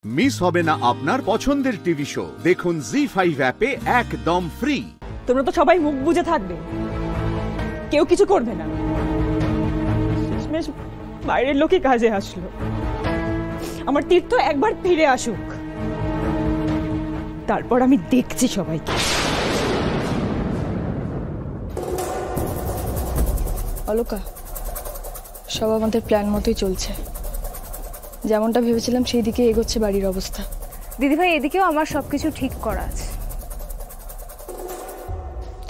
Miss হবে না আপনার পছন্দের টিভি শো। দেখুন জি5 অ্যাপে একদম ফ্রি। তোমরা তো সবাই মুখ বুজে থাকবে, কেউ কিছু করবে না। শেষমেশ বাইরের লোকই কাজে আসলো। আমার তীর্থ একবার ফিরে আসুক, তারপর আমি দেখছি সবাইকে। অলকা, সব আমাদের প্ল্যান মতোই চলছে। যেমনটা ভেবেছিলাম সেই দিকে এগোচ্ছে বাড়ির অবস্থা। দিদিভাই, এদিকেও আমার সবকিছু ঠিক করা আছে।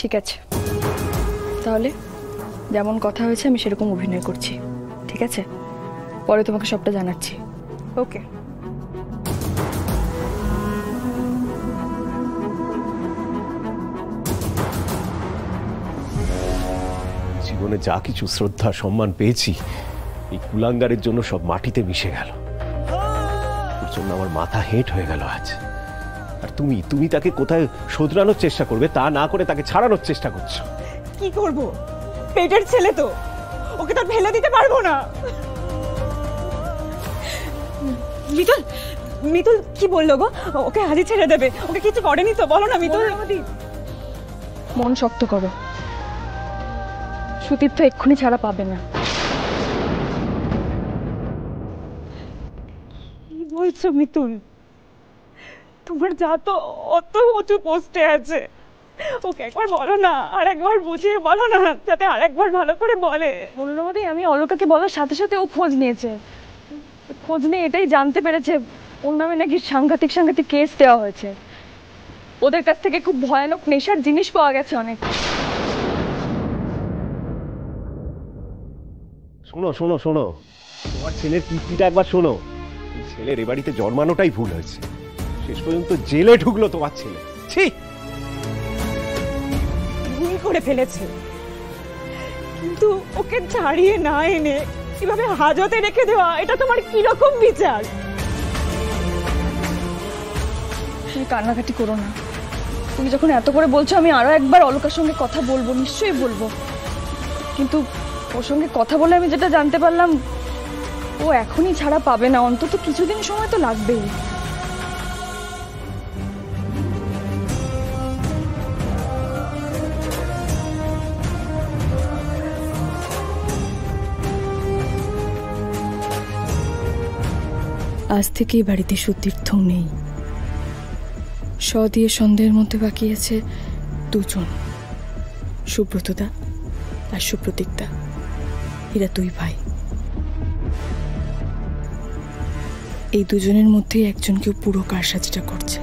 ঠিক আছে, তাহলে যেমন কথা হয়েছে আমি সেরকম অভিনয় করছি, ঠিক আছে? পরে তোমাকে সবটা জানাচ্ছি। ওকে। জীবনে যা কিছু শ্রদ্ধা সম্মান পেয়েছি, এই কুলাঙ্গারের জন্য সব মাটিতে মিশে গেল। ওর জন্য আমার মাথা হেঁট হয়ে গেল আজ। আর তুমি তাকে কোথায় শোধরানোর চেষ্টা করবে, তা না করে তাকে ছাড়ানোর চেষ্টা করছো। কি করব? পেটের ছেলে তো, ওকে তো ফেলে দিতে পারবো না। মিতুল, মিতুল কি বললো গো? ওকে আজই ছেড়ে দেবে? ওকে কিছু করেনি তো? বলো না মিতুল। মন শক্ত করো, সুতীর্থ এক্ষুনি ছাড়া পাবে না। কি বলছো মিতুল? তোমার যা তো অত উঁচু পোস্টে আছে, ওকে একবার বলো না, আর একবার বুঝিয়ে বলো না, যাতে আর একবার ভালো করে বলে। মূল্যমতি, আমি অলকাকে বলার সাথে সাথে ও খোঁজ নিয়েছে। খোঁজ নিয়ে এটাই জানতে পেরেছে ওর নামে নাকি সাংঘাতিক সাংঘাতিক কেস দেওয়া হয়েছে। ওদের কাছ থেকে খুব ভয়ানক নেশার জিনিস পাওয়া গেছে অনেক। শোনো শোনো শোনো, তোমার ছেলের কীর্তিটা একবার শোনো। ছেলের এ বাড়িতে জন্মানোটাই ভুল হয়েছে, শেষ পর্যন্ত জেলে ঢুকলো তোমার ছেলে। ঠিক ভুল করে ফেলেছে, কিন্তু ওকে ছাড়িয়ে না এনে কিভাবে হাজতে রেখে দেওয়া, এটা তোমার কিরকম বিচার? তুমি কান্নাকাটি করো না। তুমি যখন এত করে বলছো, আমি আরো একবার অলকার সঙ্গে কথা বলবো, নিশ্চয়ই বলবো। কিন্তু ওর সঙ্গে কথা বলে আমি যেটা জানতে পারলাম, ও এখনই ছাড়া পাবে না, অন্তত কিছুদিন সময় তো লাগবেই। আজ থেকে এই বাড়িতে সুতীর্থও নেই। স দিয়ে সন্দেহের মধ্যে বাকি আছে দুজন, সুব্রতদা আর সুপ্রতীকদা। এরা দুই ভাই। এই দুজনের মধ্যেই একজনকেও পুরো কারসাজিটা করছে,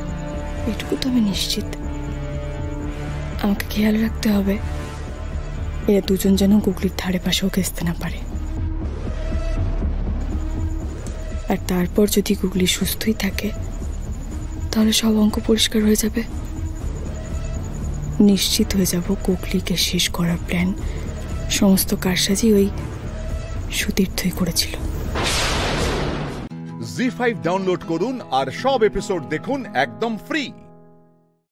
এটুকু তো আমি নিশ্চিত। আমাকে খেয়াল রাখতে হবে এরা দুজন যেন গুগলির ধারে পাশেও ঘেঁচতে না পারে। আর তারপর যদি গুগলি সুস্থই থাকে, তাহলে সব অঙ্ক পরিষ্কার হয়ে যাবে। নিশ্চিত হয়ে যাব গুগলিকে শেষ করার প্ল্যান সমস্ত কারসাজি ওই সুতীর্থই করেছিল। জি5 ডাউনলোড করুন আর সব এপিসোড দেখুন একদম ফ্রি।